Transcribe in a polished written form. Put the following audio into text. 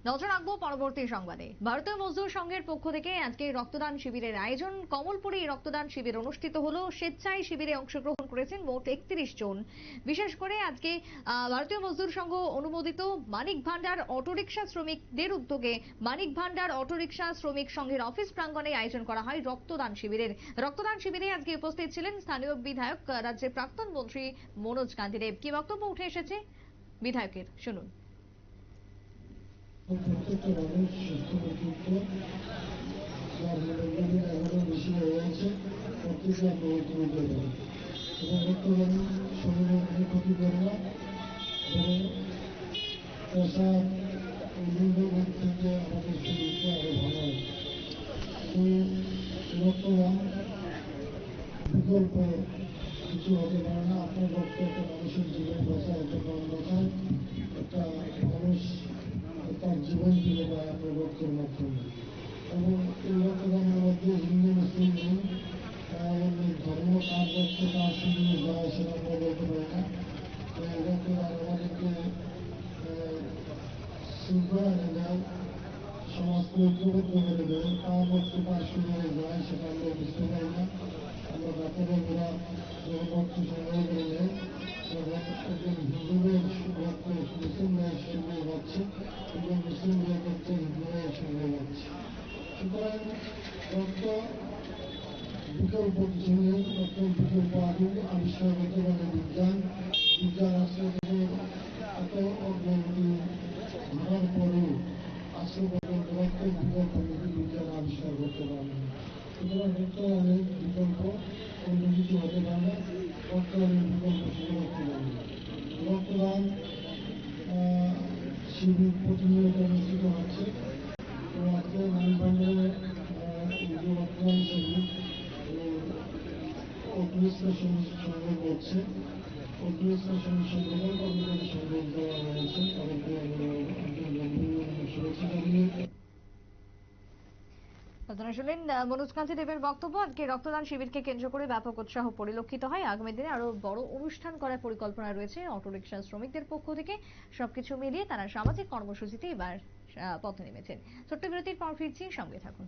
নজর রাখবো পরবর্তী সংবাদে। ভারতীয় মজদুর সংঘের পক্ষ থেকে আজকে রক্তদান শিবিরের আয়োজন। কমলপুরে রক্তদান শিবির অনুষ্ঠিত হলো। স্বেচ্ছায় শিবিরে অংশগ্রহণ করেছেন মোট 31 জন। বিশেষ করে আজকে ভারতীয় মজদুর সংঘ অনুমোদিত মানিক ভান্ডার অটোরিকশা শ্রমিকদের উদ্যোগে মানিক ভান্ডার অটোরিকশা শ্রমিক সংঘের অফিস প্রাঙ্গণে আয়োজন করা হয় রক্তদান শিবিরের। রক্তদান শিবিরে আজকে উপস্থিত ছিলেন স্থানীয় বিধায়ক রাজ্যের প্রাক্তন মন্ত্রী মনোজ কান্তি দেব। কি বক্তব্য উঠে এসেছে বিধায়কের, শুনুন। প্রত্যেকটা মানুষ সুস্থ পর্যন্ত যার মনোরঞ্জনের এখনো বেশি হয়ে আছে প্রত্যেকে আমরা রক্তদান করবো এবং রক্তদান শরীরের কোনো ক্ষতি করে না এবং পেশার বিভিন্ন রোগ থেকে আমাদের শরীরকে আরো ভালো হয়। রক্তদান বিকল্প কিছু হতে পারে না। আপনার রক্ত একটা মানুষের জীবন বাঁচায়, একটা প্রাণ বাঁচায়, একটা মানুষ তার জীবন ফিরে পায় আপনার রক্তের মাধ্যমে। এবং এই রক্তদানের মধ্যে হিন্দু মুসলিম নেই, ধর্ম কার রক্ত কার শরীরে যায় সেটা আমরা বলতে পারি না। এই রক্তদান আমাদেরকে শৃঙ্খলা এনে দেয়, সমাজকে ঐক্যবদ্ধ করে দেয়। কার রক্ত কার শরীরে যায় সেটা আমরা বুঝতে পারি না। আমরা ডাক্তারবাবুরা যখন রক্ত সংগ্রহ করে নেয় তখন একজন হিন্দুদের রক্ত মুসলিমদের সঙ্গে যাচ্ছে এবং মুসলিমদের রক্ত হিন্দুদের সঙ্গে যাচ্ছে। সুতরাং রক্ত বিকল্প কিছু নেই, রক্তের বিকল্প আবিষ্কার করতে পারে বিজ্ঞান। বিজ্ঞান আজকে থেকে এত অগ্রগতি ঘটার পরেও আজকে পর্যন্ত রক্তের বিকল্প বিজ্ঞান আবিষ্কার করতে পারে। সুতরাং রক্ত অনেক বিকল্প অন্য কিছু হতে পারে না। রক্তদানের বিকল্প শুধু রক্তদান। রক্তদান শিবির প্রতিনিয়ত অনুষ্ঠিত হচ্ছে। তো আজকে মানিক ভান্ডারে যে রক্তদান শিবির অগ্নিস্তা শ্রমিক সংঘ করছে। অগ্নিস্তা শ্রমিক সংগঠন কর্মীদের সংযোগ দেওয়া হয়েছে, তাদেরকে শুভেচ্ছা জানিয়ে। আপনারা শুনলেন মনোজ কান্তি দেবের বক্তব্য। আজকে রক্তদান শিবিরকে কেন্দ্র করে ব্যাপক উৎসাহ পরিলক্ষিত হয়। আগামী দিনে আরো বড় অনুষ্ঠান করার পরিকল্পনা রয়েছে অটোরিকশা শ্রমিকদের পক্ষ থেকে। সবকিছু মিলিয়ে তারা সামাজিক কর্মসূচিতে এবার পথে নেমেছেন। ছোট্ট বিরতির পর ফিরছি, সঙ্গে থাকুন।